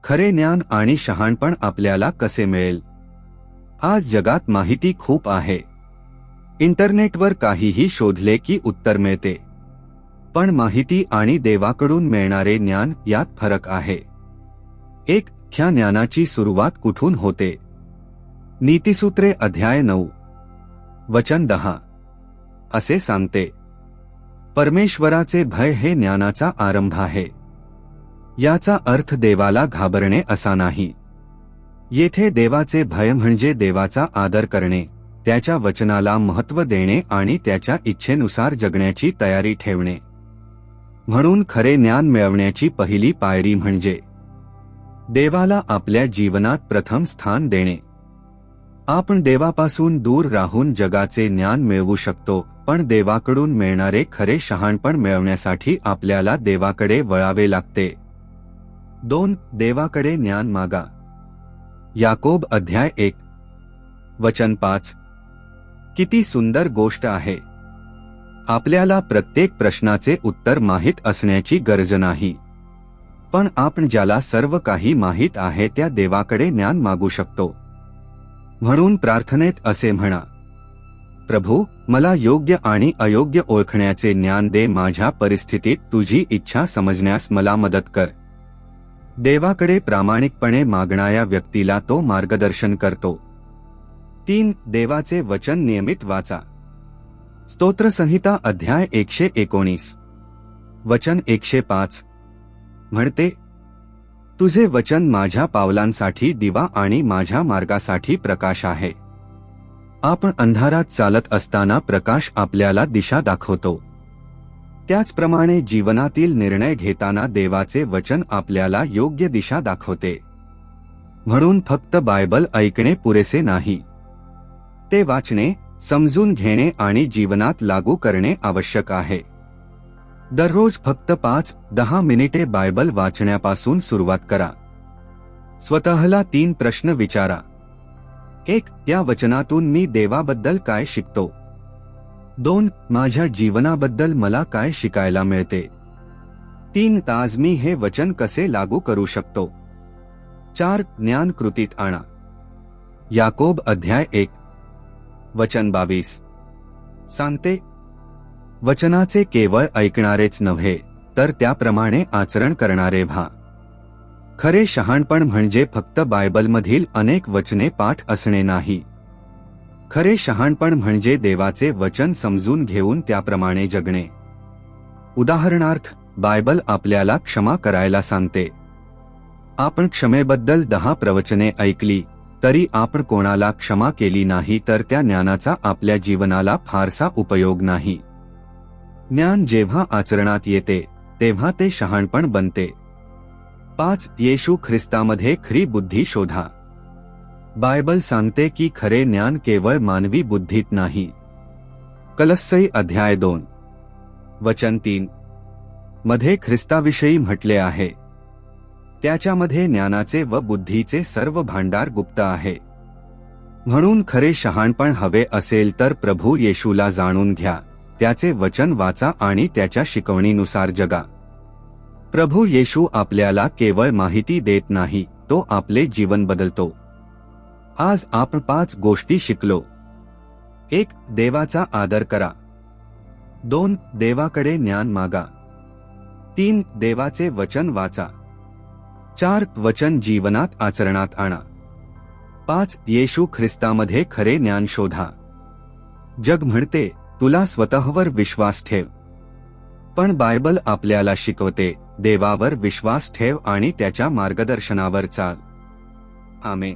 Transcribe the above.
खरे ज्ञान आणि शहाणपण आपल्याला कसे मिळेल? आज जगात माहिती खूप आहे. इंटरनेटवर काहीही शोधले की उत्तर मिळते. पण माहिती आणि देवाकडून मिळणारे ज्ञान यात फरक आहे. एक, ह्या ज्ञानाची सुरुवात कुठून होते? नीतिसूत्रे अध्याय 9 वचन 10 असे सांगते, परमेश्वराचे भय हे ज्ञानाचा आरंभ आहे. याचा अर्थ देवाला घाबरणे असा नाही. येथे देवाचे भय म्हणजे देवाचा आदर करणे, त्याच्या वचनाला महत्त्व देणे आणि त्याच्या इच्छेनुसार जगण्याची तयारी ठेवणे. म्हणून खरे ज्ञान मिळवण्याची पहिली पायरी म्हणजे देवाला आपल्या जीवनात प्रथम स्थान देणे. आपण देवापासून दूर राहून जगाचे ज्ञान मिळवू शकतो, पण देवाकडून मिळणारे खरे शहाणपण मिळवण्यासाठी आपल्याला देवाकडे वळावे लागते. 2. देवाकडे ज्ञान मागा. याकोब अध्याय 1 वचन 5. किती सुंदर गोष्ट आहे. आपल्याला प्रत्येक प्रश्नाचे उत्तर माहीत असण्याची गरज नाही, पण आपण ज्याला सर्व काही माहीत आहे त्या देवाकडे ज्ञान मागू शकतो. म्हणून प्रार्थनेत असे म्हणा, प्रभू, मला योग्य आणि अयोग्य ओळखण्याचे ज्ञान दे. माझ्या परिस्थितीत तुझी इच्छा समजण्यास मला मदत कर. देवाकडे प्रामाणिकपणे मागणाऱ्या व्यक्तीला तो मार्गदर्शन करतो. 3. देवाचे वचन नियमित वाचा. स्तोत्रसंहिता अध्याय 119 वचन 105 म्हणते, तुझे वचन माझ्या पावलांसाठी दिवा आणि माझ्या मार्गासाठी प्रकाश आहे. आपण अंधारात चालत असताना प्रकाश आपल्याला दिशा दाखवतो. त्याचप्रमाणे जीवनातील निर्णय घेताना देवाचे वचन आपल्याला योग्य दिशा दाखवते. म्हणून फक्त बायबल ऐकणे पुरेसे नाही. ते वाचणे, समजून घेणे आणि जीवनात लागू करणे आवश्यक आहे. दररोज फक्त 5-10 मिनिटे बायबल वाचण्यापासून सुरुवात करा. स्वतःला 3 प्रश्न विचारा. 1. या वचनातून मी देवाबद्दल काय शिकतो? 2. माझ्या जीवनाबद्दल मला काय शिकायला मिळते? 3. आज मी हे वचन कसे लागू करू शकतो? 4. ज्ञान कृतीत आणा. याकोब अध्याय 1 वचन 22 सांगते, वचनाचे केवळ ऐकणारेच नव्हे, तर त्याप्रमाणे आचरण करणारे व्हा. खरे शहाणपण म्हणजे फक्त बायबलमधील अनेक वचने पाठ असणे नाही. खरे शहाणपण म्हणजे देवाचे वचन समजून घेऊन त्याप्रमाणे जगणे. उदाहरणार्थ, बायबल आपल्याला क्षमा करायला सांगते. आपण क्षमेबद्दल 10 प्रवचने ऐकली, तरी आपण कोणाला क्षमा केली नाही तर त्या ज्ञानाचा आपल्या जीवनाला फारसा उपयोग नाही. ज्ञान जेव्हा आचरणात येते, तेव्हा ते शहाणपण बनते. 5. येशू ख्रिस्तामध्ये खरी बुद्धी शोधा. बायबल सांगते की खरे ज्ञान केवळ मानवी बुद्धीत नाही. कलस्सई अध्याय 2 वचन 3 मध्ये ख्रिस्ताविषयी म्हटले आहे, त्याच्यामध्ये ज्ञानाचे व बुद्धीचे सर्व भांडार गुप्त आहे. म्हणून खरे शहाणपण हवे असेल तर प्रभू येशूला जाणून घ्या, त्याचे वचन वाचा आणि त्याच्या शिकवणीनुसार जगा. प्रभू येशू आपल्याला केवळ माहिती देत नाही, तो आपले जीवन बदलतो. आज आपण 5 गोष्टी शिकलो. 1. देवाचा आदर करा. 2. देवाकडे ज्ञान मागा. 3. देवाचे वचन वाचा. 4. वचन जीवनात आचरणात आणा. 5. येशू ख्रिस्तामध्ये खरे ज्ञान शोधा. जग म्हणते, तुला स्वतःवर विश्वास ठेव. पण बायबल आपल्याला शिकवते, देवावर विश्वास ठेव आणि त्याच्या मार्गदर्शनावर चाल. आमेन.